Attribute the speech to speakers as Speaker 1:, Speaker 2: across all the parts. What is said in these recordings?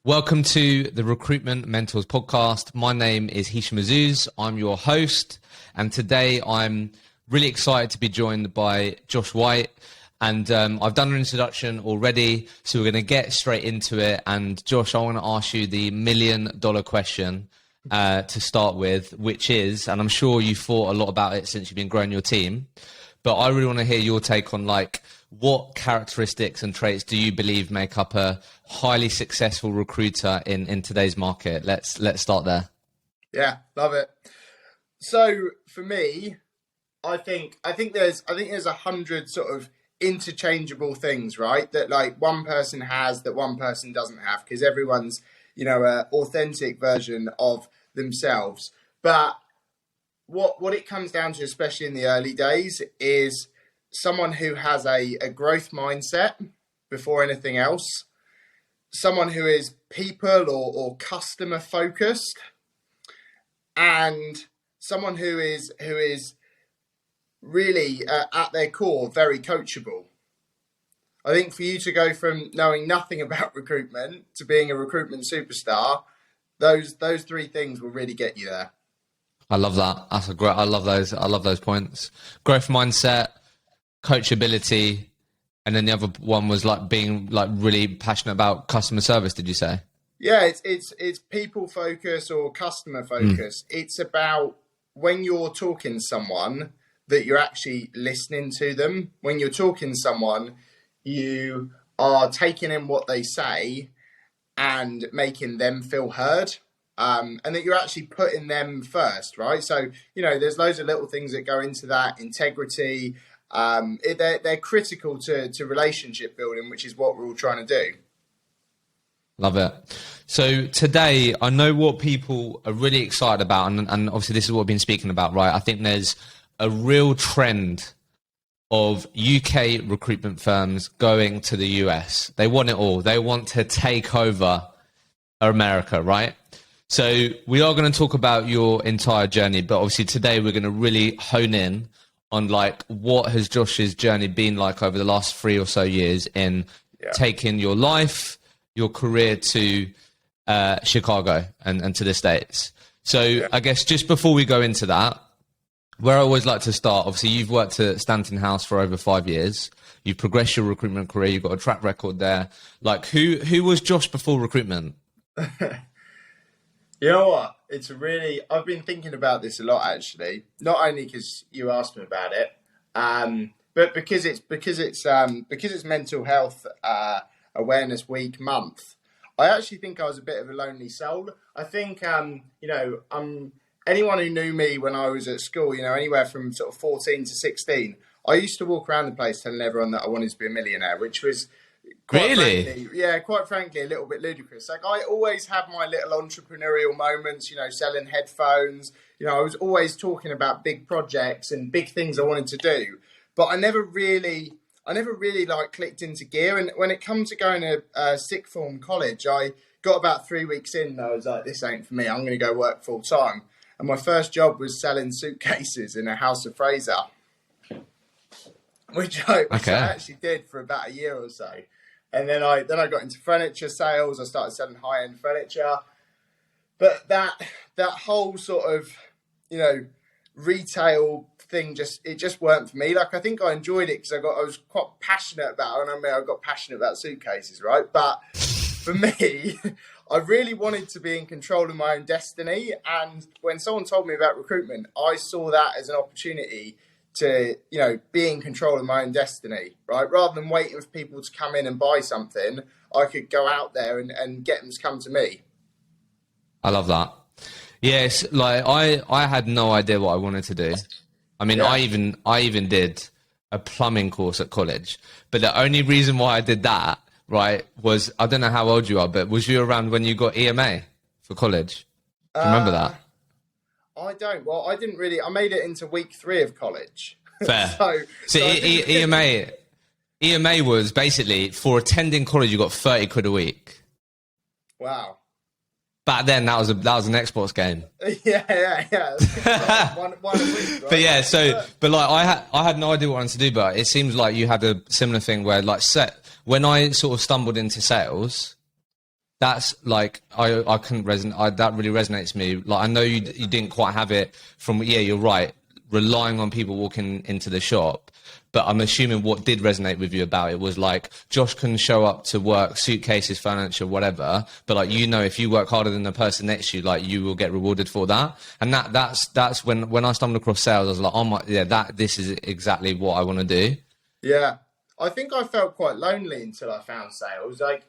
Speaker 1: Welcome to the Recruitment Mentors podcast. My name is Hisham Azuz. I'm your host, and today I'm really excited to be joined by Josh White. And I've done an introduction already, so we're going to get straight into it. And Josh, I want to ask you the $1 million question to start with, which is, and I'm sure you've thought a lot about it since you've been growing your team, but I really want to hear your take on what characteristics and traits do you believe make up a highly successful recruiter in today's market? Let's start there.
Speaker 2: Yeah, love it. So for me, I think there's 100 sort of interchangeable things, right? That one person has that one person doesn't have, because everyone's, an authentic version of themselves. But what it comes down to, especially in the early days, is someone who has a growth mindset before anything else, someone who is people or customer focused, and someone who is really at their core very coachable. I think for you to go from knowing nothing about recruitment to being a recruitment superstar, those three things will really get you there.
Speaker 1: I love that. That's I love those points. Growth mindset, coachability, and then the other one was being really passionate about customer service. Did you say?
Speaker 2: Yeah, it's people focus or customer focus. It's about when you're talking to someone that you're actually listening to them. When you're talking to someone, you are taking in what they say and making them feel heard. And that you're actually putting them first, right? So, there's loads of little things that go into that. Integrity, they're critical to relationship building, which is what we're all trying to do.
Speaker 1: Love it. So today, I know what people are really excited about, and obviously this is what we've been speaking about, right? I think there's a real trend of UK recruitment firms going to the US. They want it all. They want to take over America, right? So we are going to talk about your entire journey, but obviously today we're going to really hone in on what has Josh's journey been like over the last 3 or so years in taking your life, your career to Chicago and to the States. So I guess just before we go into that, where I always like to start, obviously you've worked at Stanton House for over 5 years. You've progressed your recruitment career. You've got a track record there. Who was Josh before recruitment?
Speaker 2: You know what? I've been thinking about this a lot, actually. Not only because you asked me about it, but because it's Mental Health Awareness Week month. I actually think I was a bit of a lonely soul. I think, anyone who knew me when I was at school, anywhere from sort of 14 to 16, I used to walk around the place telling everyone that I wanted to be a millionaire, which was quite frankly, a little bit ludicrous. I always had my little entrepreneurial moments, selling headphones. I was always talking about big projects and big things I wanted to do, but I never really clicked into gear. And when it comes to going to sixth form college, I got about 3 weeks in and I was like, this ain't for me. I'm going to go work full time. And my first job was selling suitcases in a House of Fraser, which I actually did for about a year or so. And then I got into furniture sales. I started selling high-end furniture. But that whole sort of, retail thing just weren't for me. I think I enjoyed it because I was quite passionate about it. And I got passionate about suitcases, right? But for me, I really wanted to be in control of my own destiny. And when someone told me about recruitment, I saw that as an opportunity to, be in control of my own destiny, right? Rather than waiting for people to come in and buy something, I could go out there and get them to come to me.
Speaker 1: I love that. Yes, I had no idea what I wanted to do. I mean, I even did a plumbing course at college, but the only reason why I did that, right, was, I don't know how old you are, but was you around when you got EMA for college? Do you remember that?
Speaker 2: I don't. Well, I didn't really. I made it into week 3 of college.
Speaker 1: Fair. so EMA was basically, for attending college, you got 30 quid a week.
Speaker 2: Wow.
Speaker 1: Back then, that was an Xbox game.
Speaker 2: Yeah. one a week, right?
Speaker 1: But yeah, I had no idea what I wanted to do, but it seems like you had a similar thing where when I sort of stumbled into sales, that's like I couldn't resonate. That really resonates with me. Like I know you didn't quite have it from. Yeah, you're right. Relying on people walking into the shop, but I'm assuming what did resonate with you about it was like Josh can show up to work, suitcases, furniture, whatever. But like if you work harder than the person next to you, like you will get rewarded for that. And that's when I stumbled across sales, I was like, oh my, yeah, this is exactly what I want to do.
Speaker 2: Yeah, I think I felt quite lonely until I found sales. Like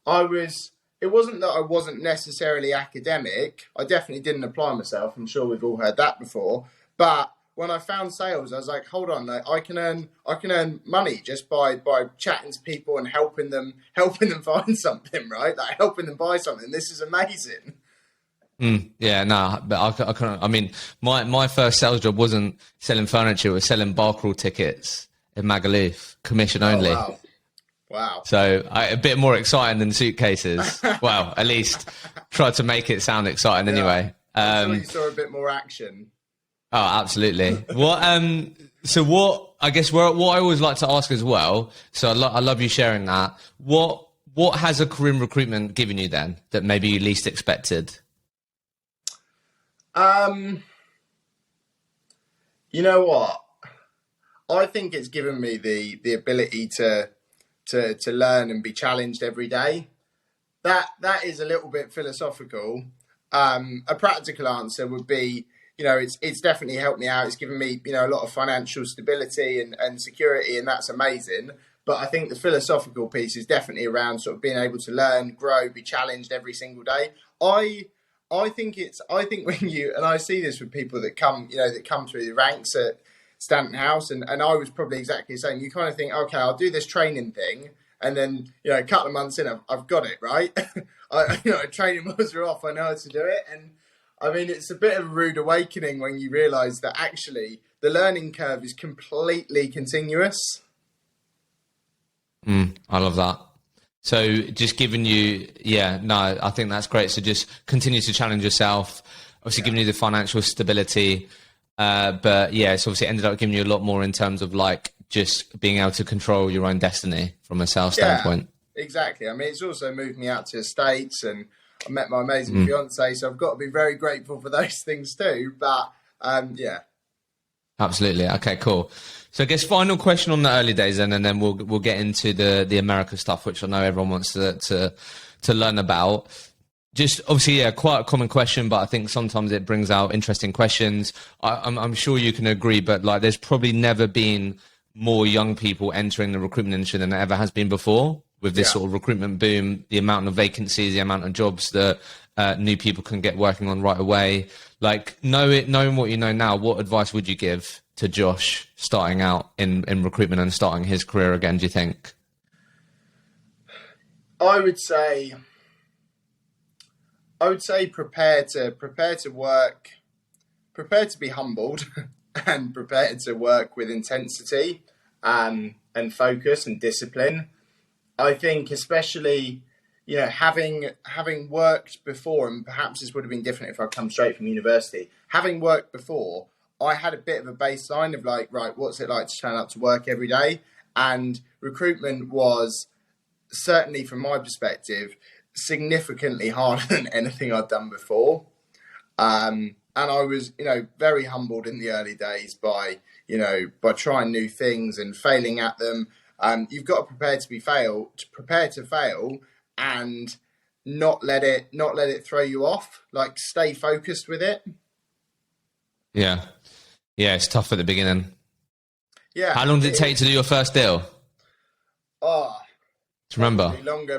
Speaker 2: I was. It wasn't that I wasn't necessarily academic. I definitely didn't apply myself. I'm sure we've all heard that before. But when I found sales, I was like, hold on, like, I can earn money just by chatting to people and helping them find something, right? Like helping them buy something. This is amazing.
Speaker 1: Yeah, no, but I can't. I mean, my first sales job wasn't selling furniture; it was selling bar crawl tickets in Magaluf, commission only.
Speaker 2: Oh, wow.
Speaker 1: So a bit more exciting than suitcases. Well, at least tried to make it sound exciting anyway.
Speaker 2: I'm sure you saw a bit more action.
Speaker 1: Oh, absolutely. What I guess what I always like to ask as well. So I love you sharing that. What has a career in recruitment given you then that maybe you least expected?
Speaker 2: You know what? I think it's given me the ability to learn and be challenged every day. That is a little bit philosophical. A practical answer would be, it's definitely helped me out. It's given me, a lot of financial stability and security, and that's amazing. But I think the philosophical piece is definitely around sort of being able to learn, grow, be challenged every single day. I think when you, and I see this with people that come through the ranks at Stanton House, and I was probably exactly the same. You kind of think, okay, I'll do this training thing, and then a couple of months in, I've got it right. Training wheels are off. I know how to do it, and I mean it's a bit of a rude awakening when you realise that actually the learning curve is completely continuous.
Speaker 1: I love that. So just giving you, I think that's great. So just continue to challenge yourself. Obviously, giving you the financial stability. But yeah, it's obviously ended up giving you a lot more in terms of like just being able to control your own destiny from a sales standpoint.
Speaker 2: Exactly. I mean, it's also moved me out to the States, and I met my amazing fiance, so I've got to be very grateful for those things too. But yeah.
Speaker 1: Absolutely. Okay, cool. So I guess final question on the early days then, and then we'll get into the America stuff, which I know everyone wants to learn about. Just obviously, quite a common question, but I think sometimes it brings out interesting questions. I'm sure you can agree, but like there's probably never been more young people entering the recruitment industry than there ever has been before. With this sort of recruitment boom, the amount of vacancies, the amount of jobs that new people can get working on right away. Like knowing what you know now, what advice would you give to Josh starting out in recruitment and starting his career again, do you think?
Speaker 2: I would say prepare to work, prepare to be humbled and prepare to work with intensity and focus and discipline. I think especially, having worked before, and perhaps this would have been different if I'd come straight from university, having worked before, I had a bit of a baseline of like, right, what's it like to turn up to work every day? And recruitment was, certainly from my perspective, significantly harder than anything I'd done before. And I was, very humbled in the early days by trying new things and failing at them. You've got to prepare to fail and not let it throw you off. Like stay focused with it.
Speaker 1: Yeah. Yeah, it's tough at the beginning.
Speaker 2: Yeah.
Speaker 1: How long did it take to do your first deal?
Speaker 2: Oh,
Speaker 1: to remember?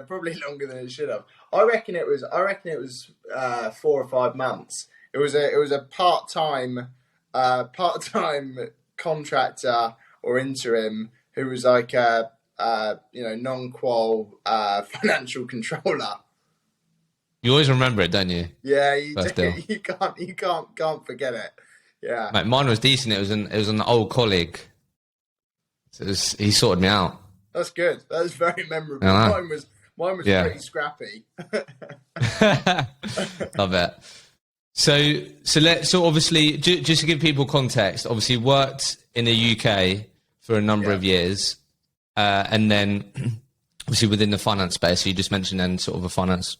Speaker 2: Probably longer than it should have. I reckon it was 4 or 5 months. It was a part-time contractor or interim who was like a non-qual financial controller.
Speaker 1: You always remember it, don't you?
Speaker 2: Yeah, you can't forget it. Yeah,
Speaker 1: mate, mine was decent. It was an old colleague. So he sorted me out.
Speaker 2: That's good. That's very memorable. Mine was pretty scrappy.
Speaker 1: Love it. So obviously, just to give people context, obviously worked in the UK for a number of years, and then obviously within the finance space. So you just mentioned then sort of a finance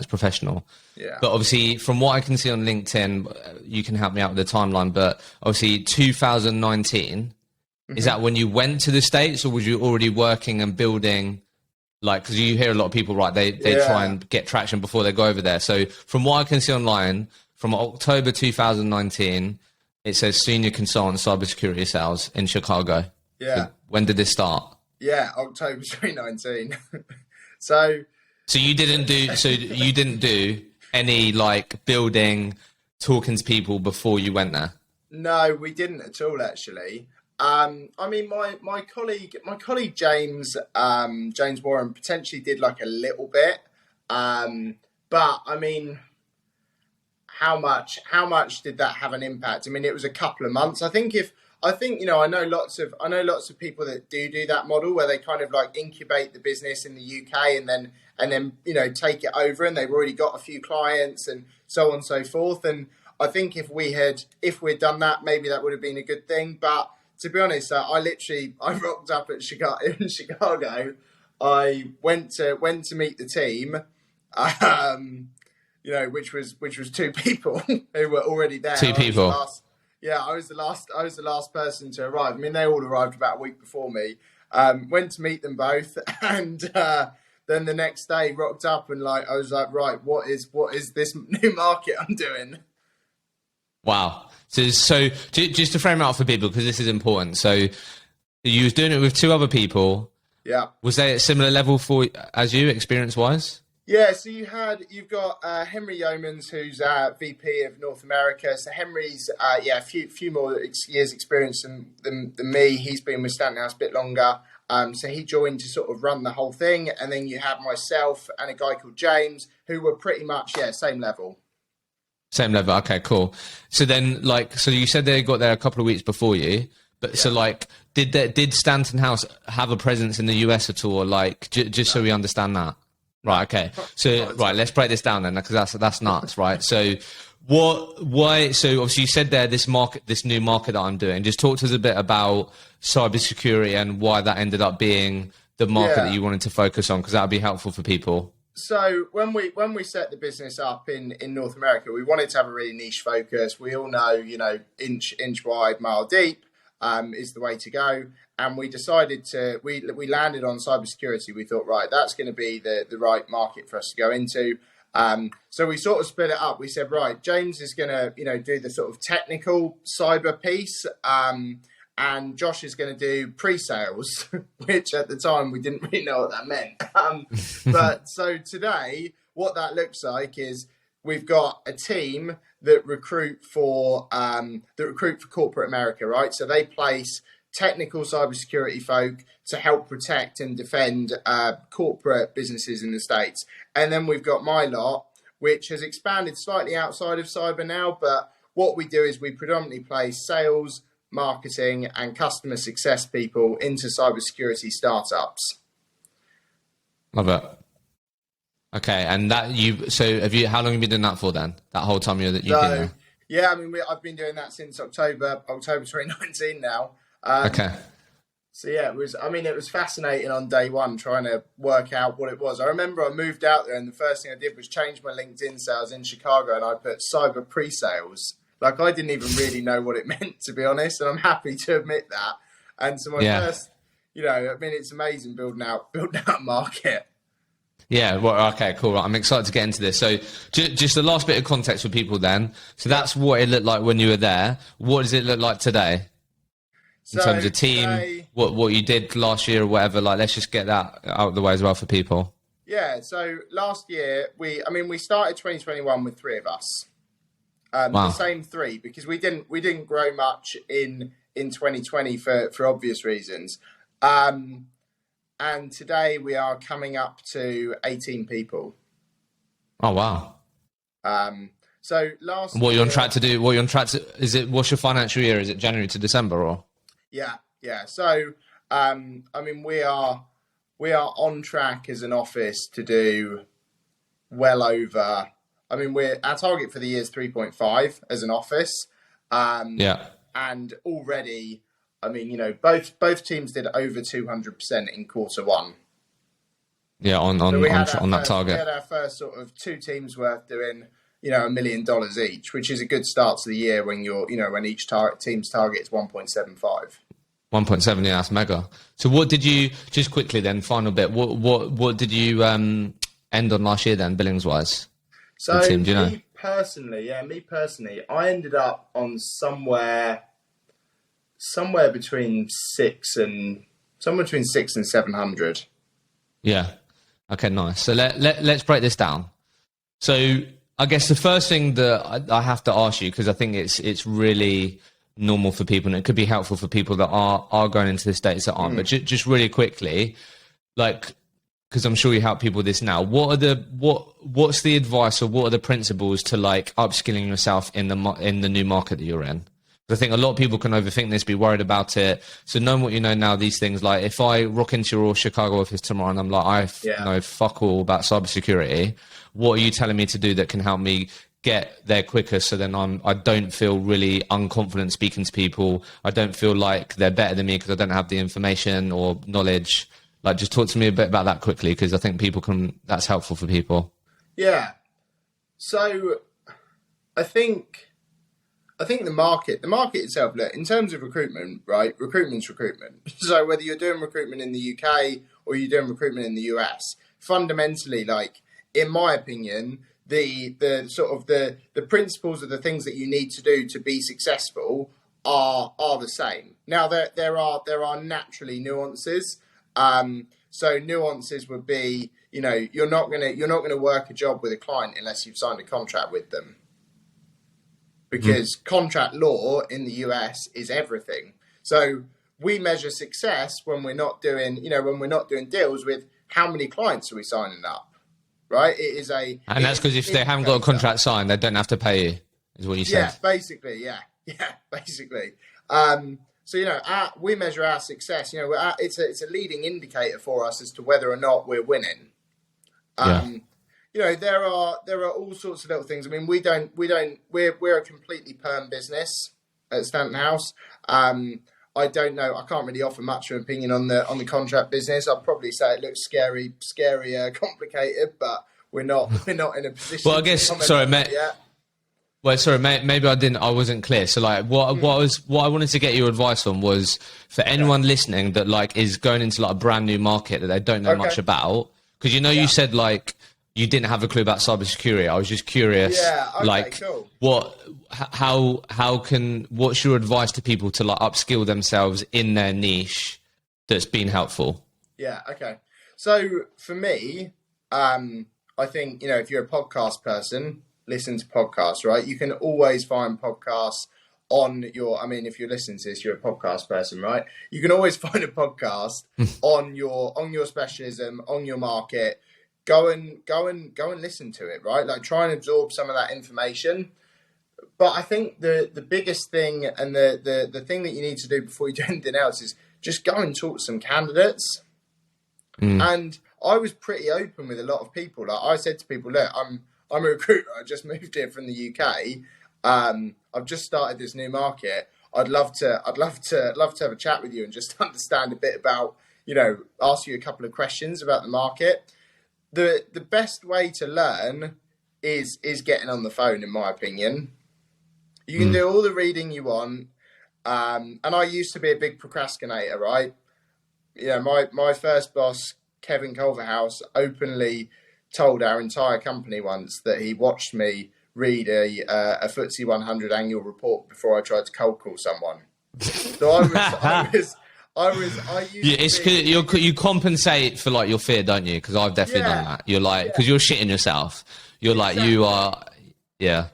Speaker 1: professional.
Speaker 2: Yeah.
Speaker 1: But obviously from what I can see on LinkedIn, you can help me out with the timeline, but obviously 2019, is that when you went to the States, or was you already working and building? Like, because you hear a lot of people, right, they try and get traction before they go over there. So from what I can see online, from October 2019, it says senior consultant cybersecurity sales in Chicago.
Speaker 2: Yeah.
Speaker 1: So when did this start?
Speaker 2: Yeah, October 2019. So
Speaker 1: you didn't do any like building, talking to people before you went there?
Speaker 2: no, we didn't at all, actually. I mean, my colleague James Warren potentially did like a little bit, but I mean, how much did that have an impact? I mean, it was a couple of months. I think I know lots of people that do that model where they kind of like incubate the business in the UK and then take it over, and they've already got a few clients and so on and so forth. And I think if we'd done that, maybe that would have been a good thing. But to be honest, I rocked up at Chicago. I went to meet the team, which was two people who were already there.
Speaker 1: Two people.
Speaker 2: I was the last person to arrive. I mean, they all arrived about a week before me. Went to meet them both, and then the next day rocked up and I was like, right, what is this new market I'm doing?
Speaker 1: Wow. So just to frame it out for people, because this is important. So you was doing it with two other people.
Speaker 2: Yeah.
Speaker 1: Was they at similar level as you, experience-wise?
Speaker 2: Yeah, so you've got Henry Yeomans, who's VP of North America. So Henry's a few more years experience than me. He's been with Stanton House a bit longer. So he joined to sort of run the whole thing, and then you have myself and a guy called James, who were pretty much same level.
Speaker 1: Same level. Okay, cool. So then, so you said they got there a couple of weeks before you, but did Stanton House have a presence in the US at all? Or just so we understand that. Right. Okay. So let's break this down then, because that's nuts, right? So why? So obviously you said there this new market that I'm doing. Just talk to us a bit about cybersecurity and why that ended up being the market that you wanted to focus on, because that would be helpful for people.
Speaker 2: So when we set the business up in North America, we wanted to have a really niche focus. We all know, inch wide, mile deep is the way to go. And we decided we landed on cybersecurity. We thought, right, that's going to be the right market for us to go into. So we sort of split it up. We said, right, James is going to, do the sort of technical cyber piece. And Josh is going to do pre-sales, which at the time we didn't really know what that meant. But so today, what that looks like is we've got a team that recruit for corporate America, right? So they place technical cybersecurity folk to help protect and defend corporate businesses in the States. And then we've got my lot, which has expanded slightly outside of cyber now. But what we do is we predominantly place sales, marketing and customer success people into cybersecurity startups.
Speaker 1: Love it. Okay, and how long have you been doing that for then? That whole time you've been there?
Speaker 2: Yeah, I mean, I've been doing that since October 2019 now.
Speaker 1: Okay.
Speaker 2: So yeah, it was fascinating on day one trying to work out what it was. I remember I moved out there and the first thing I did was change my LinkedIn sales in Chicago, and I put cyber pre-sales. Like, I didn't even really know what it meant, to be honest, and I'm happy to admit that. And so first, it's amazing building out a market.
Speaker 1: Yeah, well, okay, cool. Right. I'm excited to get into this. So just the last bit of context for people then. So that's what it looked like when you were there. What does it look like today? In terms of team, what you did last year or whatever, let's just get that out of the way as well for people.
Speaker 2: Yeah, so last year, we started 2021 with three of us.
Speaker 1: Wow.
Speaker 2: The same three, because we didn't grow much in 2020 for obvious reasons. And today we are coming up to 18 people.
Speaker 1: Oh, wow.
Speaker 2: So what's
Speaker 1: you're on track to, what's your financial year? Is it January to December or?
Speaker 2: Yeah. So, we are on track as an office to do well over, our target for the year is 3.5 as an office. And already, both teams did over 200% in quarter one.
Speaker 1: Yeah,
Speaker 2: So
Speaker 1: on that
Speaker 2: we
Speaker 1: target.
Speaker 2: had our first sort of 2 teams worth doing, $1 million each, which is a good start to the year when when each team's target is 1.75.
Speaker 1: 1.7, yeah, that's mega. So what did you, just quickly then, final bit, what did you end on last year then, billings wise? The
Speaker 2: So
Speaker 1: team, do you know?
Speaker 2: me personally, I ended up on somewhere between 700.
Speaker 1: Yeah. Okay, nice. So let's break this down. So I guess the first thing that I have to ask you, because I think it's really normal for people, and it could be helpful for people that are going into this data that aren't. But just really quickly, like, because I'm sure you help people with this now. What's the advice, or what are the principles to like upskilling yourself in the new market that you're in? I think a lot of people can overthink this, be worried about it. So knowing what you know now, these things, like if I rock into your Chicago office tomorrow and I'm like, I know fuck all about cybersecurity, what are you telling me to do that can help me get there quicker? So then I don't feel really unconfident speaking to people. I don't feel like they're better than me because I don't have the information or knowledge. Like, just talk to me a bit about that quickly, because I think that's helpful for people.
Speaker 2: Yeah. So I think the market itself, look, in terms of recruitment, right? Recruitment's recruitment. So whether you're doing recruitment in the UK or you're doing recruitment in the US, fundamentally, like, in my opinion, the sort of the principles of the things that you need to do to be successful are the same. Now there are naturally nuances. So nuances would be, you're not gonna work a job with a client unless you've signed a contract with them, because contract law in the US is everything. So we measure success when we're not doing deals with how many clients are we signing up, right?
Speaker 1: And that's because if they haven't got a contract signed, they don't have to pay you, is what you said.
Speaker 2: Yeah, basically, yeah, basically. So we measure our success. It's a leading indicator for us as to whether or not we're winning. There are all sorts of little things. I mean, we're a completely perm business at Stanton House. I don't know. I can't really offer much of an opinion on the contract business. I'd probably say it looks scary, complicated, but we're not in a position.
Speaker 1: Well, I guess, sorry, mate. Well, sorry, maybe I wasn't clear. So, like, what I wanted to get your advice on was for anyone listening that like is going into like a brand new market that they don't know much about. Because you said like you didn't have a clue about cybersecurity. I was just curious.
Speaker 2: Yeah. Okay,
Speaker 1: like,
Speaker 2: cool.
Speaker 1: What's your advice to people to like upskill themselves in their niche that's been helpful?
Speaker 2: Yeah. Okay. So for me, I think if you're a podcast person, listen to podcasts, right? You can always find podcasts if you're listening to this, you're a podcast person, right? You can always find a podcast on your specialism, on your market. Go and listen to it, right? Like, try and absorb some of that information. But I think the biggest thing, and the thing that you need to do before you do anything else, is just go and talk to some candidates. And I was pretty open with a lot of people. Like, I said to people, look, I'm a recruiter. I just moved here from the UK. I've just started this new market. I'd love to have a chat with you and just understand a bit about, ask you a couple of questions about the market. The best way to learn is getting on the phone, in my opinion. You can do all the reading you want. And I used to be a big procrastinator, right? My first boss, Kevin Culverhouse, openly told our entire company once that he watched me read a FTSE 100 annual report before I tried to cold call someone. So I
Speaker 1: you compensate for like your fear, don't you? Because I've definitely done that. You're like, because you're shitting yourself. You're like, you are, yeah.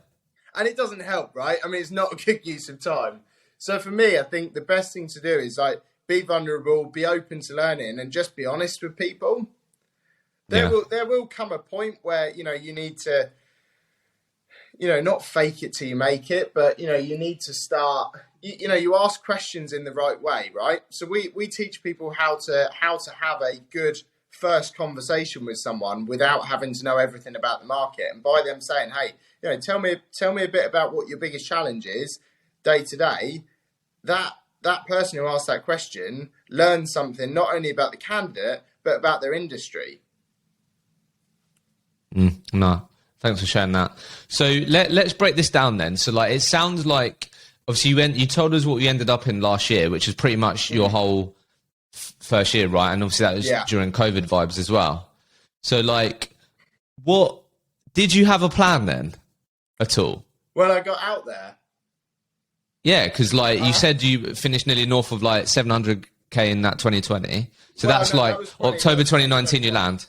Speaker 2: And it doesn't help, right? I mean, it's not a good use of time. So for me, I think the best thing to do is like be vulnerable, be open to learning, and just be honest with people. There will come a point where you need to not fake it till you make it, but you need to start. You ask questions in the right way, right? So we teach people how to have a good first conversation with someone without having to know everything about the market, and by them saying, hey, tell me a bit about what your biggest challenge is day to day. That person who asked that question learns something not only about the candidate but about their industry.
Speaker 1: No, thanks for sharing that. So let's break this down then. So like, it sounds like obviously you told us what you ended up in last year, which is pretty much your whole first year, right? And obviously that was during COVID vibes as well. So like, what did you have a plan then at all?
Speaker 2: When I got out there.
Speaker 1: Yeah, because like you said, you finished nearly north of like 700k in that 2020. So well, that's like October 2019 you land.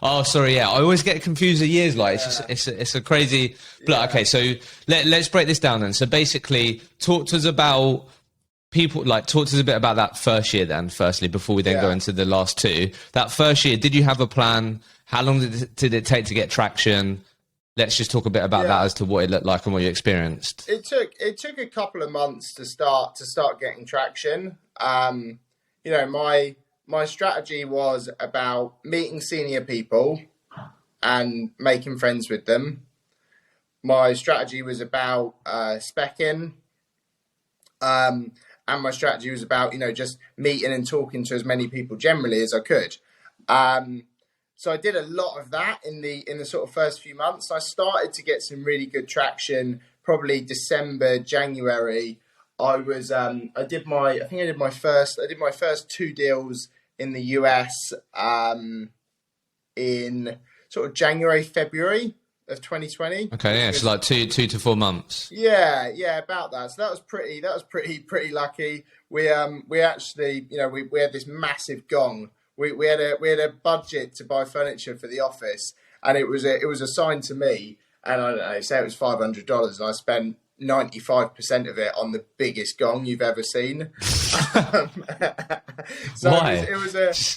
Speaker 1: Oh, sorry. Yeah, I always get confused with years. Like it's a crazy. But okay, so let's break this down then. So basically, talk to us about people. Like, talk to us a bit about that first year then. Firstly, before we then go into the last two. That first year, did you have a plan? How long did it take to get traction? Let's just talk a bit about that as to what it looked like and what you experienced.
Speaker 2: It took a couple of months to start getting traction. You know, my strategy was about meeting senior people and making friends with them. My strategy was about speccing, and my strategy was about, you know, just meeting and talking to as many people generally as I could. So I did a lot of that in the sort of first few months. I started to get some really good traction, probably December, January. I did my first 2 deals in the US in sort of January, February of 2020.
Speaker 1: Okay, yeah, so like 2 to 4 months.
Speaker 2: Yeah, about that. So that was pretty lucky. We actually, you know, we had this massive gong. We had a budget to buy furniture for the office, and it was assigned to me. And I don't know, say it was $500, and I spent 95% of it on the biggest gong you've ever seen. So
Speaker 1: why?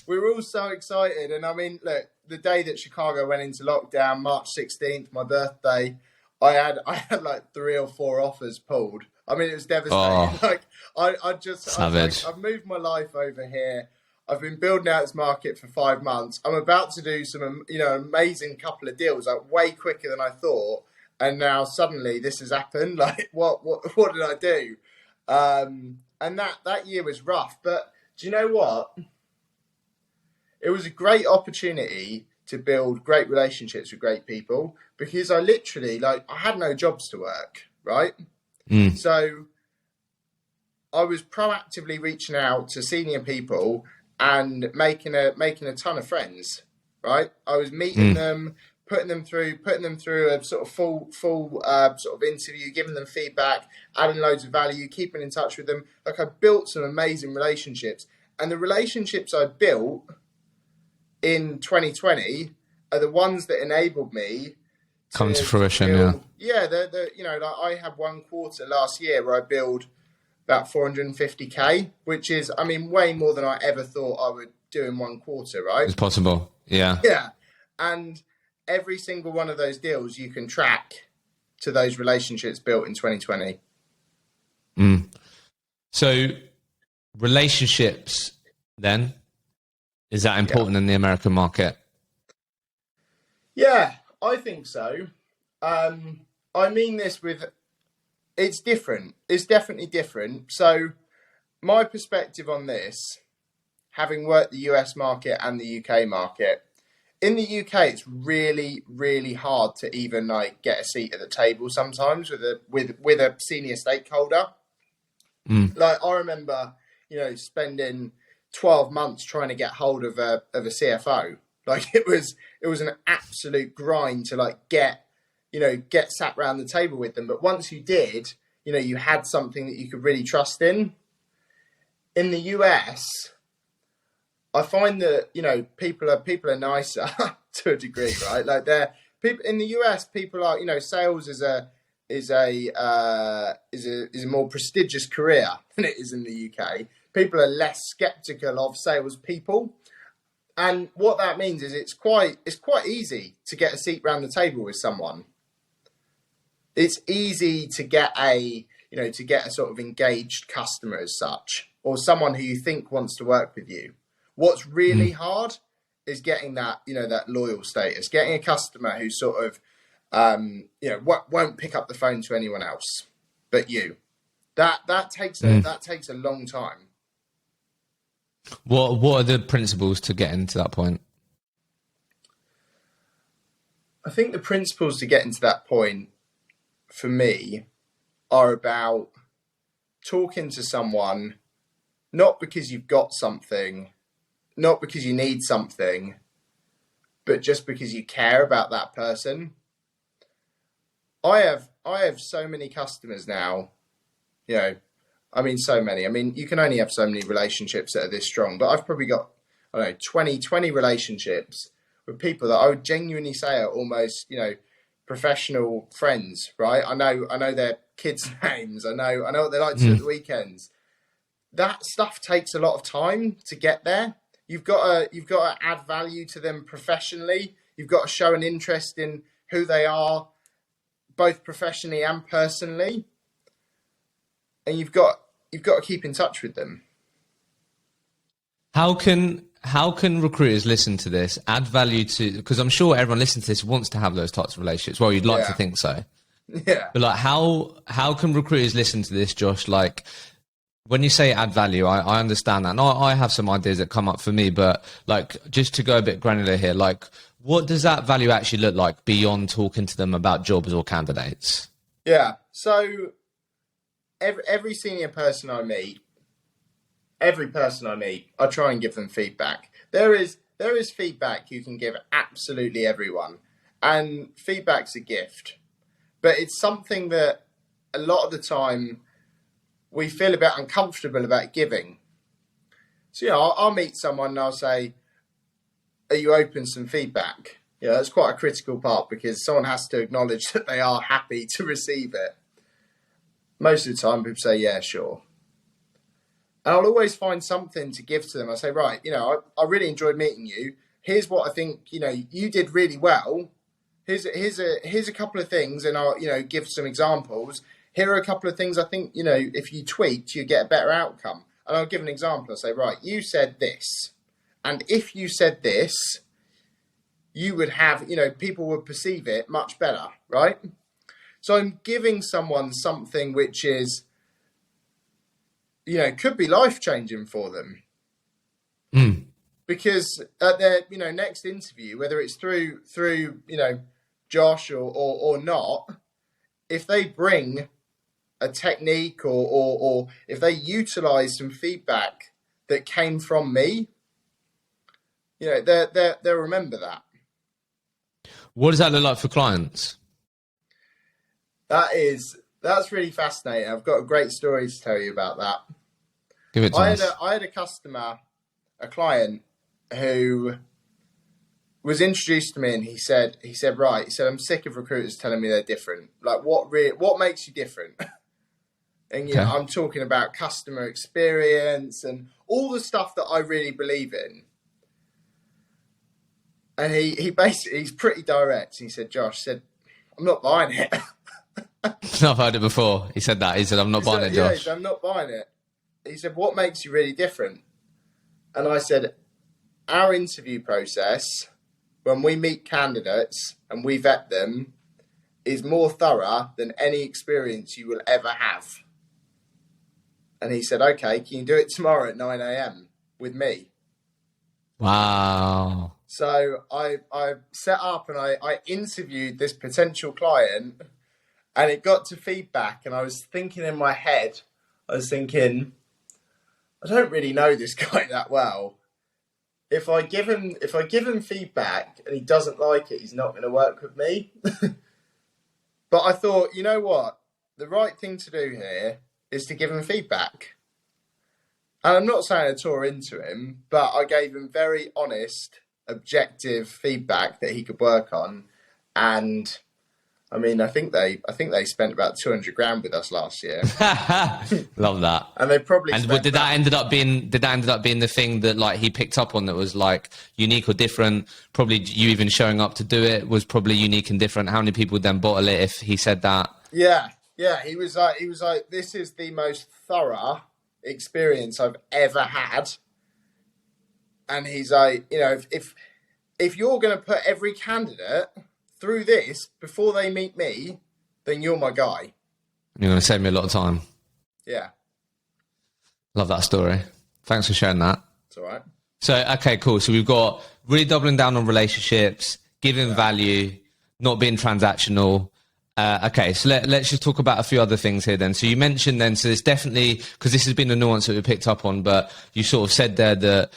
Speaker 2: We were all so excited, and I mean, look, the day that Chicago went into lockdown, March 16th, my birthday, I had like 3 or 4 offers pulled. I mean, it was devastating. Like I've moved my life over here. I've been building out this market for 5 months. I'm about to do some, you know, amazing couple of deals, like way quicker than I thought. And now suddenly this has happened. Like, what did I do? And that year was rough. But do you know what? It was a great opportunity to build great relationships with great people, because I literally, like, I had no jobs to work, right? So I was proactively reaching out to senior people and making a ton of friends, right? I was meeting them, putting them through a sort of full sort of interview, giving them feedback, adding loads of value, keeping in touch with them. Like, I built some amazing relationships, and the relationships I built in 2020 are the ones that enabled me
Speaker 1: come to fruition.
Speaker 2: You know, like, I had 1 quarter last year where I built about 450k, which is, I mean, way more than I ever thought I would do in 1 quarter, right?
Speaker 1: It's possible. Yeah.
Speaker 2: And every single one of those deals you can track to those relationships built in 2020.
Speaker 1: So relationships then, is that important in the American market?
Speaker 2: Yeah, I think so. I mean this with, it's different. It's definitely different. So my perspective on this, having worked the US market and the UK market, in the UK, it's really, really hard to even like get a seat at the table sometimes with a senior stakeholder. Like, I remember, you know, spending 12 months trying to get hold of a CFO. Like, it was an absolute grind to like get sat around the table with them. But once you did, you know, you had something that you could really trust in. In the US, I find that, you know, people are nicer to a degree, right? Like, people in the US, people are, you know, sales is a more prestigious career than it is in the UK. People are less skeptical of salespeople. And what that means is it's quite easy to get a seat around the table with someone. It's easy to get a sort of engaged customer as such, or someone who you think wants to work with you. What's really hard is getting that, you know, that loyal status, getting a customer who sort of, you know, won't pick up the phone to anyone else but you. That takes a long time.
Speaker 1: What are the principles to getting to that point?
Speaker 2: I think the principles to getting to that point for me are about talking to someone not because you've got something, not because you need something, but just because you care about that person. I have so many customers now, you know, I mean, so many. I mean, you can only have so many relationships that are this strong, but I've probably got, I don't know, 20 relationships with people that I would genuinely say are almost, you know, professional friends, right? I know their kids' names. I know what they like to do at the weekends. That stuff takes a lot of time to get there. You've got to add value to them professionally. You've got to show an interest in who they are, both professionally and personally. And you've got to keep in touch with them.
Speaker 1: How can recruiters listen to this, add value to, because I'm sure everyone listening to this wants to have those types of relationships. Well, you'd like to think so.
Speaker 2: Yeah.
Speaker 1: But like, how can recruiters listen to this, Josh? Like, when you say add value, I understand that. And I have some ideas that come up for me, but like, just to go a bit granular here, like, what does that value actually look like beyond talking to them about jobs or candidates?
Speaker 2: Yeah. So every senior person I meet, I try and give them feedback. There is feedback you can give absolutely everyone, and feedback's a gift, but it's something that a lot of the time we feel a bit uncomfortable about giving. So, you know, I'll meet someone and I'll say, are you open to some feedback? You know, that's quite a critical part because someone has to acknowledge that they are happy to receive it. Most of the time people say, yeah, sure. And I'll always find something to give to them. I say, right, you know, I really enjoyed meeting you. Here's what I think, you know, you did really well. Here's a couple of things, and I'll, you know, give some examples. Here are a couple of things I think, you know, if you tweaked, you get a better outcome. And I'll give an example. I'll say, right, you said this. And if you said this, you would have, you know, people would perceive it much better, right? So I'm giving someone something which is, you know, could be life-changing for them. Because at their, you know, next interview, whether it's through you know, Josh or not, if they bring a technique or if they utilize some feedback that came from me, you know, they'll remember that.
Speaker 1: What does that look like for clients?
Speaker 2: That's really fascinating. I've got a great story to tell you about that.
Speaker 1: Give it to us.
Speaker 2: I had a customer, a client, who was introduced to me, and he said, I'm sick of recruiters telling me they're different. Like, what makes you different? And you know, I'm talking about customer experience and all the stuff that I really believe in. And he basically, he's pretty direct. He said, Josh, I'm not buying it.
Speaker 1: I've heard it before. He said that. He said, I'm not buying it, Josh.
Speaker 2: Yeah, he said, I'm not buying it. He said, what makes you really different? And I said, our interview process, when we meet candidates and we vet them, is more thorough than any experience you will ever have. And he said, okay, can you do it tomorrow at 9 a.m. with me?
Speaker 1: Wow.
Speaker 2: So I set up and I interviewed this potential client, and it got to feedback, and I was thinking in my head, I don't really know this guy that well. If I give him feedback and he doesn't like it, he's not going to work with me. But I thought, you know what? The right thing to do here is to give him feedback. And I'm not saying I tore into him, but I gave him very honest, objective feedback that he could work on. And I mean, I think they spent about 200 grand with us last year.
Speaker 1: Love that.
Speaker 2: And they probably
Speaker 1: did that end up being the thing that like he picked up on that was like unique or different? Probably you even showing up to do it was probably unique and different. How many people would then bottle it if he said that?
Speaker 2: Yeah. He was like, this is the most thorough experience I've ever had. And he's like, you know, if you're going to put every candidate through this before they meet me, then you're my guy.
Speaker 1: You're going to save me a lot of time.
Speaker 2: Yeah.
Speaker 1: Love that story. Thanks for sharing that.
Speaker 2: It's all right.
Speaker 1: So, okay, cool. So we've got really doubling down on relationships, giving value, not being transactional. Okay, so let's just talk about a few other things here then. So you mentioned then, so there's definitely, because this has been a nuance that we picked up on, but you sort of said there that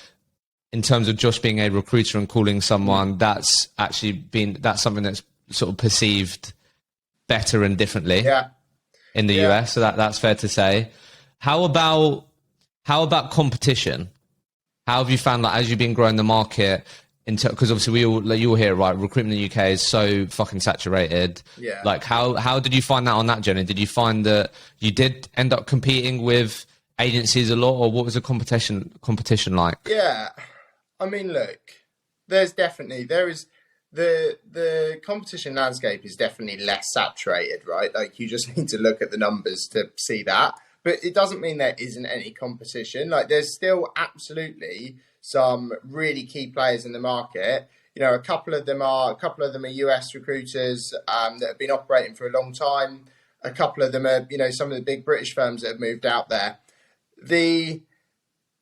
Speaker 1: in terms of just being a recruiter and calling someone, that's something that's sort of perceived better and differently in the US. So that's fair to say. How about competition? How have you found, like, as you've been growing the market, because obviously you all hear it, right? Recruitment in the UK is so fucking saturated.
Speaker 2: Yeah.
Speaker 1: Like, how did you find that on that journey? Did you find that you did end up competing with agencies a lot, or what was the competition like?
Speaker 2: Yeah. I mean, look, there is the competition landscape is definitely less saturated, right? Like, you just need to look at the numbers to see that. But it doesn't mean there isn't any competition. Like, there's still absolutely some really key players in the market. You know, a couple of them are US recruiters that have been operating for a long time. A couple of them are, you know, some of the big British firms that have moved out there. The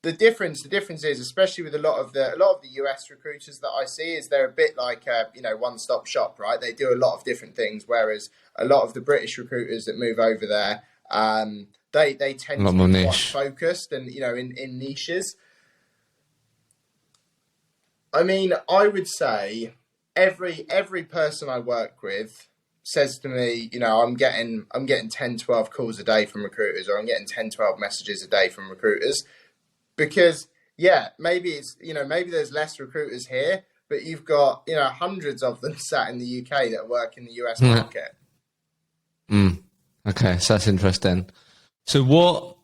Speaker 2: difference is, especially with a lot of the US recruiters that I see, is they're a bit like a, you know, one-stop shop, right? They do a lot of different things, whereas a lot of the British recruiters that move over there, they tend to be quite focused and, you know, in niches. I mean, I would say every person I work with says to me, you know, I'm getting 10, 12 calls a day from recruiters, or I'm getting 10, 12 messages a day from recruiters. Because, yeah, maybe there's less recruiters here, but you've got, you know, hundreds of them sat in the UK that work in the US market.
Speaker 1: Okay, so that's interesting. So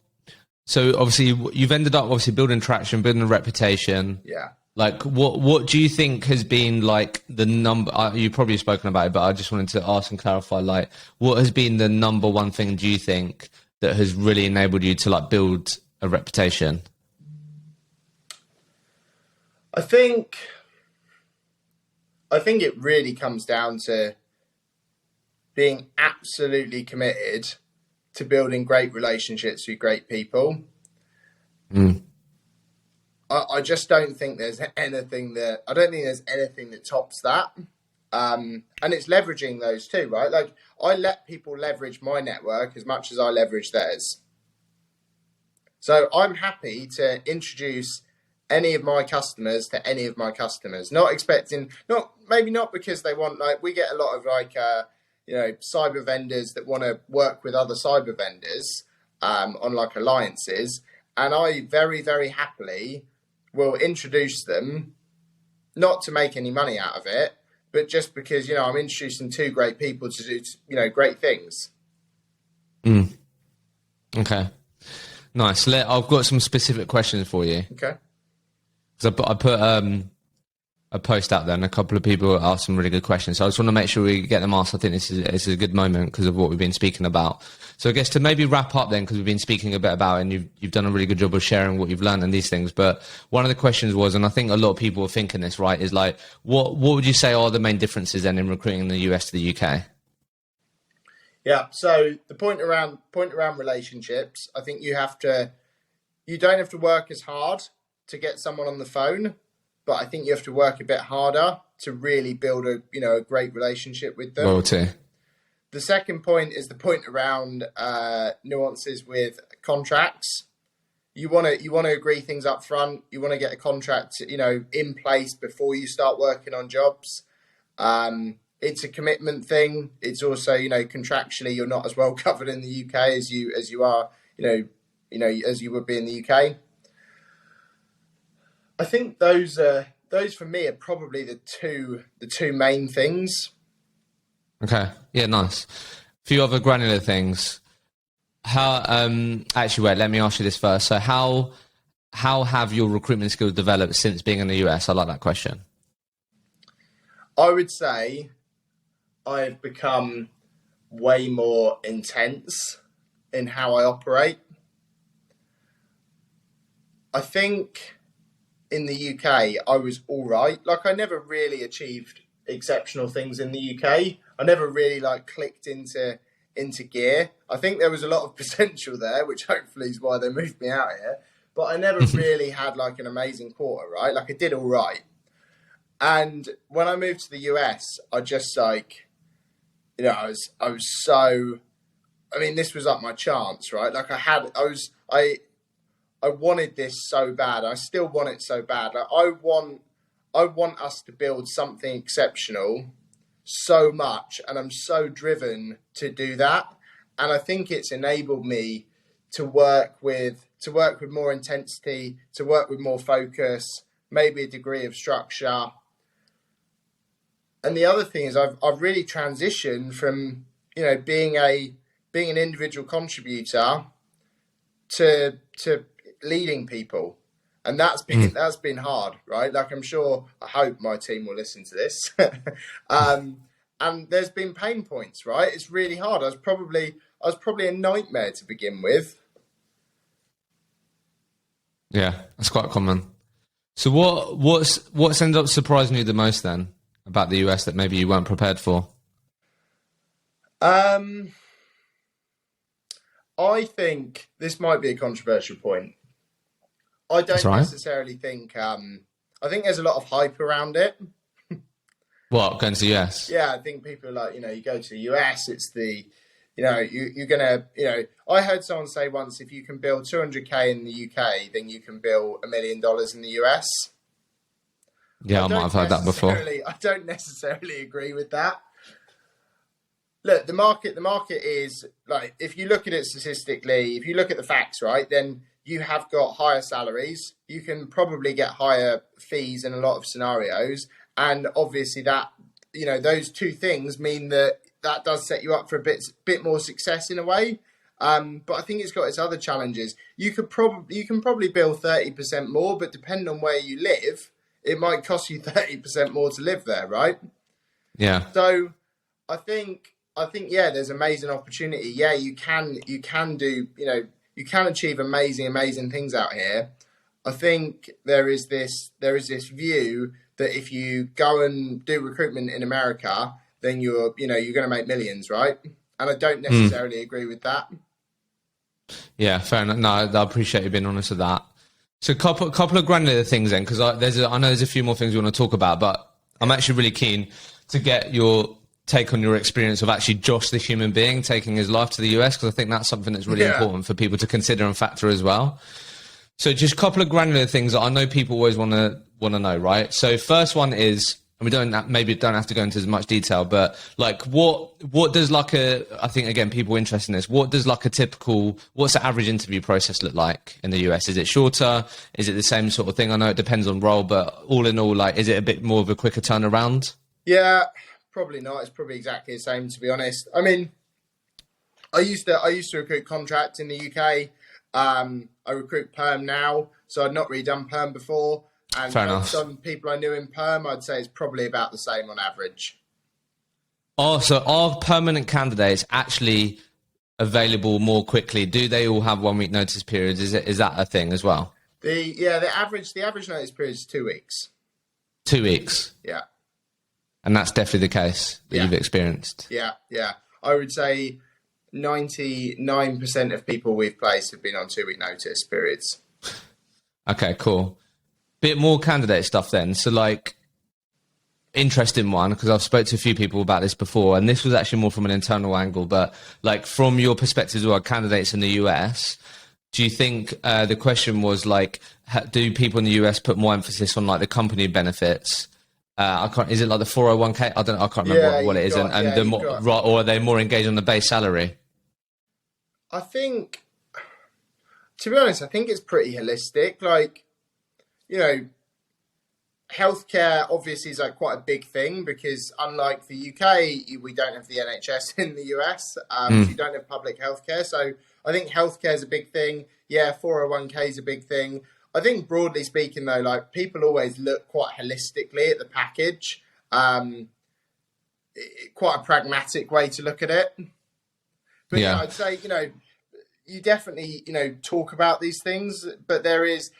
Speaker 1: obviously you've ended up building traction, building a reputation.
Speaker 2: Yeah.
Speaker 1: Like, what do you think has been, like, the number? You've probably spoken about it, but I just wanted to ask and clarify, like, what has been the number one thing, do you think, that has really enabled you to, like, build a reputation?
Speaker 2: I think it really comes down to being absolutely committed to building great relationships with great people. I just don't think there's anything that tops that. And it's leveraging those too, right? Like, I let people leverage my network as much as I leverage theirs. So I'm happy to introduce any of my customers to any of my customers, not because they want, like, we get a lot of, like, you know, cyber vendors that want to work with other cyber vendors on, like, alliances. And I very, very happily will introduce them, not to make any money out of it, but just because, you know, I'm introducing two great people to do, you know, great things.
Speaker 1: Okay. Nice. I've got some specific questions for you.
Speaker 2: Okay.
Speaker 1: Because I put a post out there and a couple of people asked some really good questions. So I just want to make sure we get them asked. I think this is a good moment because of what we've been speaking about. So I guess to maybe wrap up then, because we've been speaking a bit about it, and you've done a really good job of sharing what you've learned and these things. But one of the questions was, and I think a lot of people are thinking this, right, is like, what would you say are the main differences then in recruiting in the US to the UK?
Speaker 2: Yeah. So the point around relationships, I think you don't have to work as hard to get someone on the phone, but I think you have to work a bit harder to really build a great relationship with them.
Speaker 1: Loyalty.
Speaker 2: The second point is the point around nuances with contracts. You want to agree things up front. You want to get a contract, you know, in place before you start working on jobs. It's a commitment thing. It's also, you know, contractually you're not as well covered in the UK as you are, as you would be in the UK. I think those for me are probably the two main things.
Speaker 1: Okay. Yeah, nice. A few other granular things. How actually wait, let me ask you this first. So how have your recruitment skills developed since being in the US? I like that question.
Speaker 2: I would say I've become way more intense in how I operate. I think in the UK, I was all right. Like, I never really achieved exceptional things in the UK. I never really, like, clicked into gear. I think there was a lot of potential there, which hopefully is why they moved me out here. But I never really had, like, an amazing quarter, right? Like, I did all right. And when I moved to the US, I just, like, I was so, I mean, this was like my chance, right? Like I wanted this so bad. I still want it so bad. Like I want us to build something exceptional so much, and I'm so driven to do that. And I think it's enabled me to work with more intensity, to work with more focus, maybe a degree of structure. And the other thing is I've really transitioned from, being an individual contributor to leading people. And that's been hard, right? Like I hope my team will listen to this. And there's been pain points, right? It's really hard. I was probably a nightmare to begin with.
Speaker 1: Yeah, that's quite common. So what's ended up surprising you the most then about the US that maybe you weren't prepared for?
Speaker 2: I think this might be a controversial point. I don't necessarily think. I think there's a lot of hype around it.
Speaker 1: What, going to the US?
Speaker 2: Yeah, I think people are like, you go to the US, it's the, you're gonna, I heard someone say once, if you can build 200k in the UK, then you can build $1 million in the US.
Speaker 1: Yeah, I might have heard that before.
Speaker 2: I don't necessarily agree with that. Look, the market is like, if you look at it statistically, if you look at the facts, right, then you have got higher salaries. You can probably get higher fees in a lot of scenarios. And obviously that, those two things mean that does set you up for a bit more success in a way. But I think it's got its other challenges. You can probably bill 30% more, but depending on where you live, it might cost you 30% more to live there, right?
Speaker 1: Yeah.
Speaker 2: So I think yeah, there's amazing opportunity. Yeah, you can do, you can achieve amazing things out here. I think there is this view that if you go and do recruitment in America, then you're going to make millions, right? And I don't necessarily agree with that.
Speaker 1: Yeah, fair enough. No, I appreciate you being honest with that. So couple of granular things then, because I know there's a few more things we want to talk about, but I'm actually really keen to get your take on your experience of actually Josh, the human being, taking his life to the US, because I think that's something that's really important for people to consider and factor as well. So just a couple of granular things that I know people always want to know, right? So first one is, and we don't have to go into as much detail, but like what does like I think again, people are interested in this, what's the average interview process look like in the US? Is it shorter? Is it the same sort of thing? I know it depends on role, but all in all, like, is it a bit more of a quicker turnaround?
Speaker 2: Yeah, probably not. It's probably exactly the same, to be honest. I mean, I used to recruit contract in the UK. I recruit perm now, so I'd not really done perm before. And
Speaker 1: fair enough.
Speaker 2: Some people I knew in perm, I'd say it's probably about the same on average.
Speaker 1: Oh, so are permanent candidates actually available more quickly? Do they all have 1 week notice periods? Is that a thing as well?
Speaker 2: The average notice period is 2 weeks.
Speaker 1: 2 weeks.
Speaker 2: Yeah.
Speaker 1: And that's definitely the case that you've experienced.
Speaker 2: Yeah. I would say 99% of people we've placed have been on 2 week notice periods.
Speaker 1: Okay, cool. Bit more candidate stuff then. So like, interesting one, because I've spoke to a few people about this before, and this was actually more from an internal angle, but like from your perspective as well, candidates in the US, do you think the question was like, do people in the US put more emphasis on like the company benefits? Is it like the 401k? I can't remember what it is. Or are they more engaged on the base salary?
Speaker 2: I think, to be honest, I think it's pretty holistic. Like, healthcare obviously is like quite a big thing, because unlike the UK, we don't have the NHS in the US. So you don't have public healthcare. So I think healthcare is a big thing. Yeah, 401k is a big thing. I think broadly speaking, though, like people always look quite holistically at the package. Quite a pragmatic way to look at it. But yeah, I'd say, you definitely, talk about these things, but there is,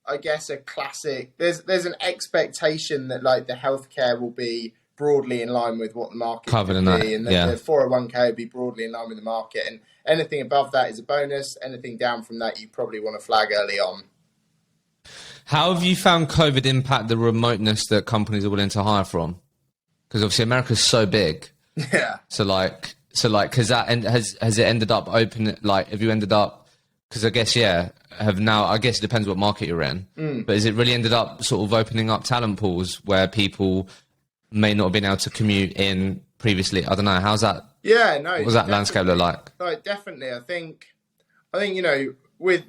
Speaker 2: I guess, a classic. There's an expectation that like the healthcare will be broadly in line with what the market could be, and the 401k will be broadly in line with the market, and anything above that is a bonus. Anything down from that, you probably want to flag early on.
Speaker 1: How have you found COVID impact the remoteness that companies are willing to hire from? Because obviously America's so big.
Speaker 2: Yeah.
Speaker 1: Because has it ended up open? Like, have you ended up? Because I guess I guess it depends what market you're in. But has it really ended up sort of opening up talent pools where people may not have been able to commute in previously? I don't know. How's that?
Speaker 2: Yeah, no.
Speaker 1: What does that landscape look like?
Speaker 2: Like, definitely. I think, with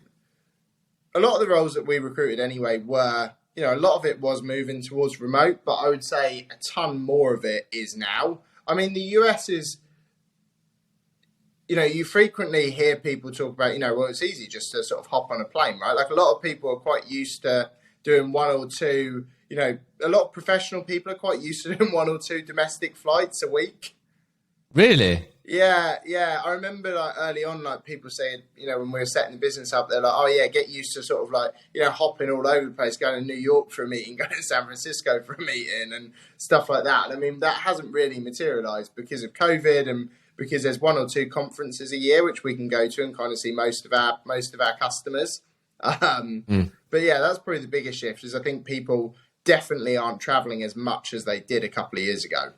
Speaker 2: a lot of the roles that we recruited anyway were, a lot of it was moving towards remote, but I would say a ton more of it is now. I mean, the US is, you frequently hear people talk about, well, it's easy just to sort of hop on a plane, right? Like, a lot of people are quite used to doing one or two, a lot of professional people are quite used to doing one or two domestic flights a week.
Speaker 1: Really?
Speaker 2: Yeah. I remember like early on, like people saying, when we were setting the business up, they're like, oh yeah, get used to sort of like, hopping all over the place, going to New York for a meeting, going to San Francisco for a meeting and stuff like that. And I mean, that hasn't really materialized because of COVID and because there's one or two conferences a year, which we can go to and kind of see most of our customers. But yeah, that's probably the biggest shift is I think people definitely aren't traveling as much as they did a couple of years ago.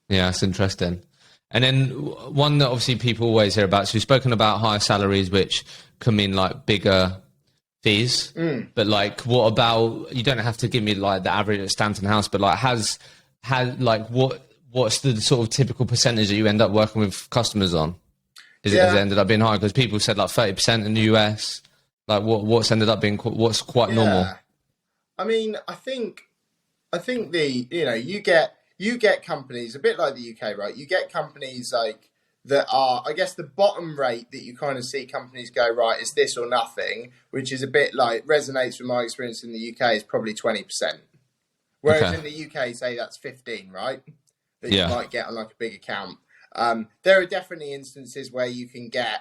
Speaker 1: Yeah, it's interesting. And then one that obviously people always hear about, so we've spoken about higher salaries, which can mean like bigger fees. But like, what about, you don't have to give me like the average at Stanton House, but like what's the sort of typical percentage that you end up working with customers on? Has it ended up being high? Because people said like 30% in the US. Like what's ended up being, what's quite normal?
Speaker 2: I mean, I think you get companies a bit like the UK, right? You get companies like that are, I guess, the bottom rate that you kind of see companies go, right, it's this or nothing, which is a bit like resonates with my experience in the UK is probably 20%. Whereas in the UK, say that's 15, right? That you might get on like a big account. There are definitely instances where you can get,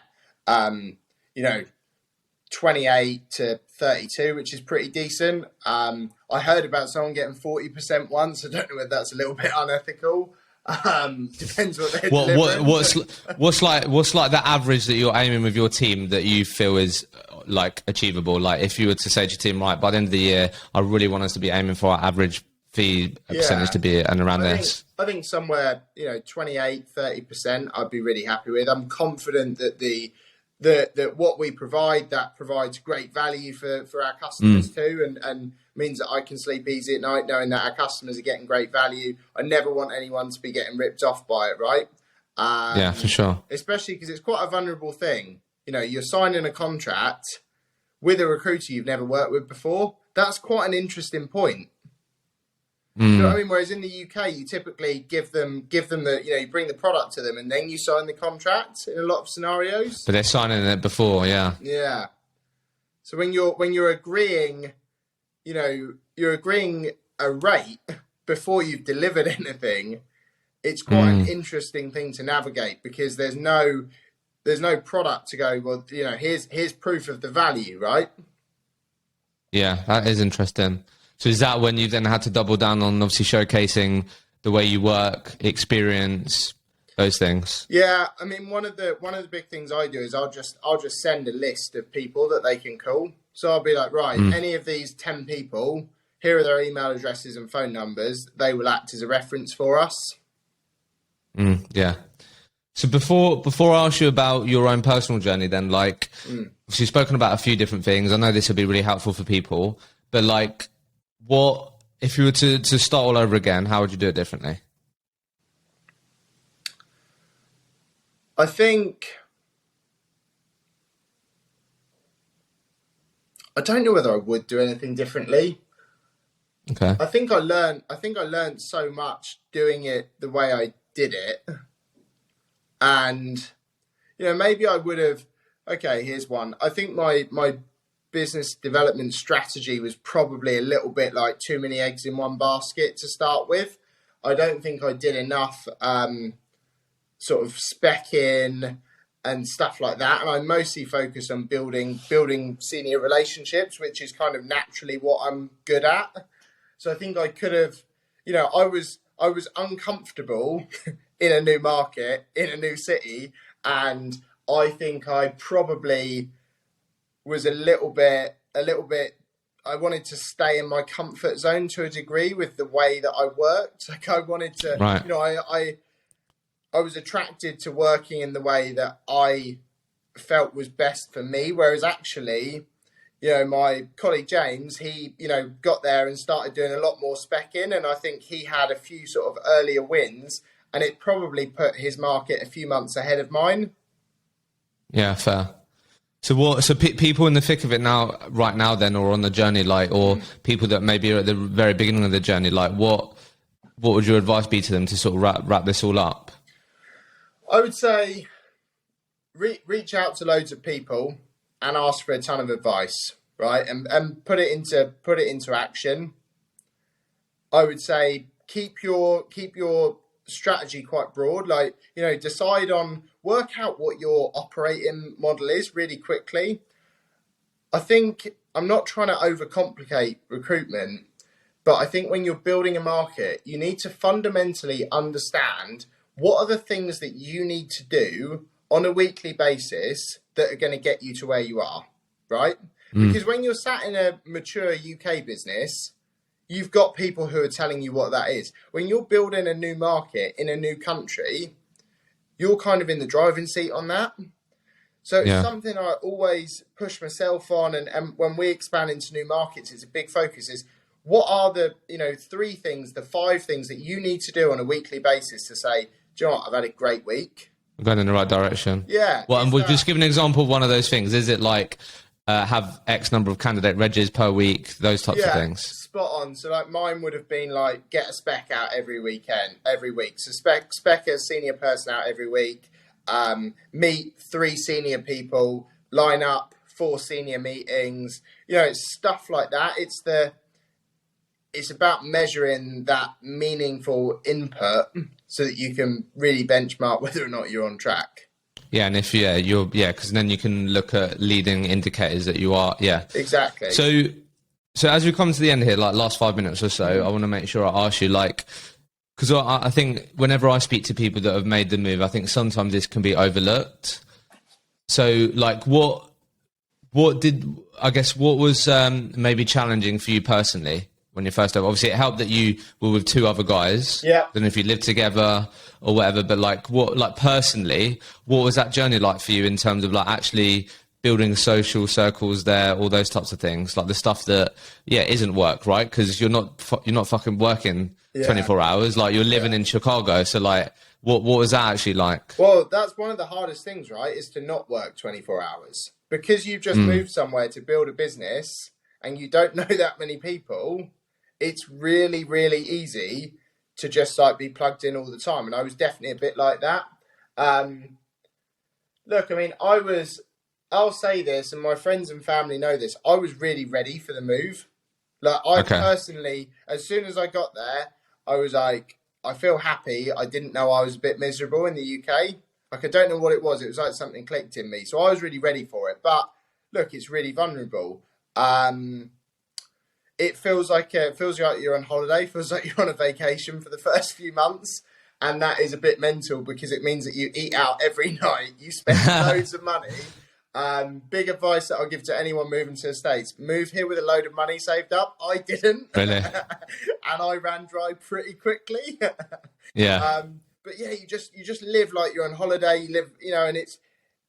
Speaker 2: 28 to 32, which is pretty decent. I heard about someone getting 40% once. I don't know whether that's a little bit unethical. Depends what they're delivering.
Speaker 1: What's like the average that you're aiming with your team that you feel is like achievable? Like if you were to say to your team, right, by the end of the year, I really want us to be aiming for our average fee percentage to be and around this.
Speaker 2: I think somewhere, 28, 30%, I'd be really happy with. I'm confident that that what we provide, that provides great value for our customers too, and means that I can sleep easy at night knowing that our customers are getting great value. I never want anyone to be getting ripped off by it, right?
Speaker 1: Yeah, for sure.
Speaker 2: Especially because it's quite a vulnerable thing. You're signing a contract with a recruiter you've never worked with before. That's quite an interesting point. Do you know what I mean? Whereas in the UK, you typically give them the, you bring the product to them and then you sign the contract in a lot of scenarios.
Speaker 1: But they're signing it before, yeah.
Speaker 2: Yeah. So when you're agreeing, you're agreeing a rate before you've delivered anything, it's quite an interesting thing to navigate because there's no product to go, well, here's proof of the value, right?
Speaker 1: Yeah, that is interesting. So is that when you then had to double down on obviously showcasing the way you work, experience, those things?
Speaker 2: Yeah, I mean one of the big things I do is I'll just send a list of people that they can call. So I'll be like, right, any of these 10 people, here are their email addresses and phone numbers. They will act as a reference for us.
Speaker 1: Yeah. So before I ask you about your own personal journey, then like, you've spoken about a few different things. I know this will be really helpful for people, but like, what if you were to start all over again? How would you do it differently?
Speaker 2: I think I don't know whether I would do anything differently.
Speaker 1: Okay.
Speaker 2: I think I learned so much doing it the way I did it, and maybe I would have. Okay, here's one. I think my business development strategy was probably a little bit like too many eggs in one basket to start with. I don't think I did enough sort of spec in and stuff like that. And I mostly focus on building senior relationships, which is kind of naturally what I'm good at. So I think I could have, I was uncomfortable in a new market, in a new city. And I think I probably was a little bit, I wanted to stay in my comfort zone to a degree with the way that I worked. Like I wanted to,
Speaker 1: right.
Speaker 2: I was attracted to working in the way that I felt was best for me. Whereas actually, my colleague James, he, got there and started doing a lot more spec-in. And I think he had a few sort of earlier wins, and it probably put his market a few months ahead of mine.
Speaker 1: Yeah, fair. So people in the thick of it now, right now then, or on the journey, like, or people that maybe are at the very beginning of the journey, like what would your advice be to them to sort of wrap this all up?
Speaker 2: I would say reach out to loads of people and ask for a ton of advice, right? And put it into action. I would say keep your strategy quite broad. Like, work out what your operating model is really quickly. I think I'm not trying to overcomplicate recruitment, but I think when you're building a market, you need to fundamentally understand what are the things that you need to do on a weekly basis that are going to get you to where you are, right? Because when you're sat in a mature UK business, you've got people who are telling you what that is. When you're building a new market in a new country, you're kind of in the driving seat on that. So it's something I always push myself on. And when we expand into new markets, it's a big focus is what are the, 3 things, the 5 things that you need to do on a weekly basis to say, do you know what, I've had a great week.
Speaker 1: I'm going in the right direction.
Speaker 2: Yeah.
Speaker 1: Well, and we'll just give an example of one of those things. Is it like have X number of candidate regs per week, those types of things?
Speaker 2: Spot on. So like mine would have been like get a spec out every week. So spec a senior person out every week. Meet 3 senior people. Line up 4 senior meetings. It's stuff like that. It's about measuring that meaningful input so that you can really benchmark whether or not you're on track.
Speaker 1: Yeah, and if because then you can look at leading indicators that you are. Yeah,
Speaker 2: exactly.
Speaker 1: So as we come to the end here, like last 5 minutes or so, I want to make sure I ask you, like, because I think whenever I speak to people that have made the move, I think sometimes this can be overlooked. So, like, what was maybe challenging for you personally when you first, obviously it helped that you were with 2 other guys.
Speaker 2: Yeah.
Speaker 1: Then if you lived together or whatever, but like personally, what was that journey like for you in terms of like actually building social circles there, all those types of things, like the stuff that isn't work, right? Because you're not fucking working 24 hours, like you're living in Chicago. So like, what was that actually like?
Speaker 2: Well, that's one of the hardest things, right? Is to not work 24 hours because you've just moved somewhere to build a business and you don't know that many people. It's really, really easy to just like be plugged in all the time. And I was definitely a bit like that. Look, I mean, I'll say this, and my friends and family know this, I was really ready for the move. Like, personally, as soon as I got there, I was like, I feel happy. I didn't know I was a bit miserable in the UK. Like, I don't know what it was. It was like something clicked in me. So I was really ready for it. But look, it's really vulnerable. It feels like you're on holiday. It feels like you're on a vacation for the first few months. And that is a bit mental because it means that you eat out every night. You spend loads of money. Big advice that I'll give to anyone moving to the States: move here with a load of money saved up. I didn't,
Speaker 1: really,
Speaker 2: and I ran dry pretty quickly.
Speaker 1: Yeah,
Speaker 2: but yeah, you just live like you're on holiday. You live, and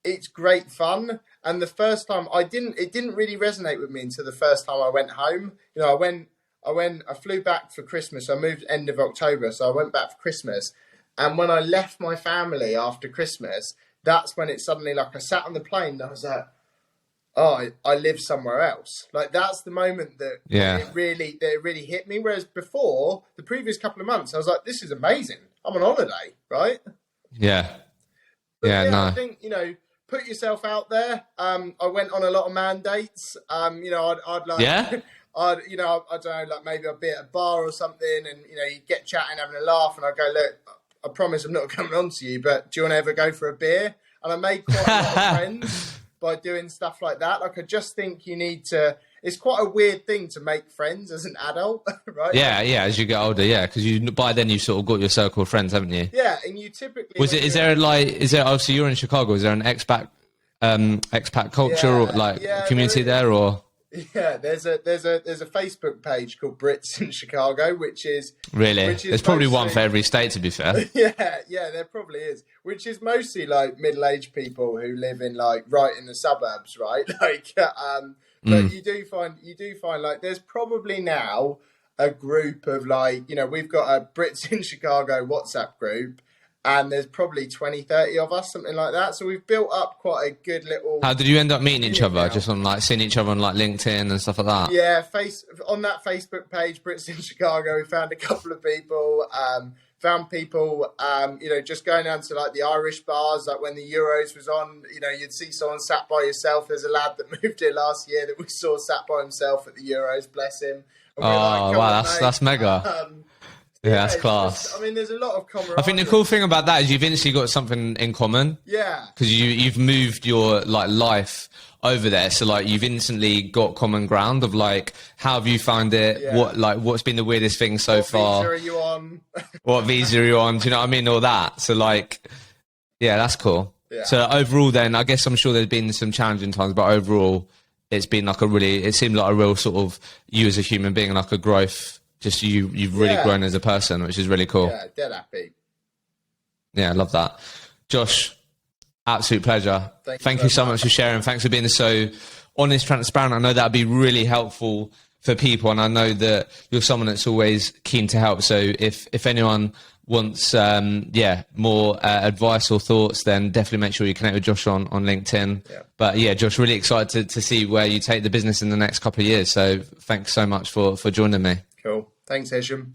Speaker 2: it's great fun. And the first time it didn't really resonate with me until the first time I went home. I flew back for Christmas. I moved end of October, so I went back for Christmas. And when I left my family after Christmas, that's when it suddenly, like, I sat on the plane and I was like, oh, I live somewhere else. Like, that's the moment that it really hit me. Whereas before, the previous couple of months, I was like, this is amazing. I'm on holiday, right?
Speaker 1: Yeah.
Speaker 2: But I think, put yourself out there. I went on a lot of man dates. I'd like...
Speaker 1: Yeah?
Speaker 2: I don't know, like maybe I'd be at a bar or something and, you get chatting, having a laugh, and I'd go, look, I promise I'm not coming on to you, but do you want to ever go for a beer? And I made quite a lot of friends by doing stuff like that. Like, I just think you need to, it's quite a weird thing to make friends as an adult, right?
Speaker 1: Yeah, as you get older, because by then you've sort of got your circle of friends, haven't you?
Speaker 2: Yeah, and you typically...
Speaker 1: obviously you're in Chicago, is there an expat culture or community there, or...
Speaker 2: Yeah, there's a Facebook page called Brits in Chicago, which is
Speaker 1: Really? There's probably one for every state, to be fair.
Speaker 2: yeah, there probably is. Which is mostly like middle-aged people who live in like right in the suburbs, right? Like, but you do find like there's probably now a group of like, you know, we've got a Brits in Chicago WhatsApp group, and there's probably 20, 30 of us, something like that. So we've built up quite a good little...
Speaker 1: How did you end up meeting each other? Now. Just on like seeing each other on like LinkedIn and stuff like that?
Speaker 2: Yeah, on that Facebook page, Brits in Chicago, we found a couple of people, found people, you know, just going down to like the Irish bars, like when the Euros was on, you know, you'd see someone sat by yourself. There's a lad that moved here last year that we saw sat by himself at the Euros, bless him. And
Speaker 1: oh, wow, that's mega. Yeah, that's class.
Speaker 2: Just, I mean, there's a lot of camaraderie.
Speaker 1: I think the cool thing about that is you've instantly got something in common.
Speaker 2: Yeah.
Speaker 1: Because you've moved your like life over there, so like you've instantly got common ground of like how have you found it? Yeah. What's been the weirdest thing so far?
Speaker 2: What visa are you on?
Speaker 1: What visa are you on? Do you know what I mean? All that. So like, yeah, that's cool.
Speaker 2: Yeah.
Speaker 1: So overall, then I guess I'm sure there's been some challenging times, but overall, it's been like it seemed like a real sort of you as a human being, like a growth. Just you've really grown as a person, which is really cool.
Speaker 2: Yeah, dead happy.
Speaker 1: Yeah, I love that. Josh, absolute pleasure. Thank you so much for sharing. Thanks for being so honest, transparent. I know that'd be really helpful for people, and I know that you're someone that's always keen to help. So if anyone wants more advice or thoughts, then definitely make sure you connect with Josh on LinkedIn. Yeah. But yeah, Josh, really excited to see where you take the business in the next couple of years. So thanks so much for joining me.
Speaker 2: Cool. Thanks, Hisham.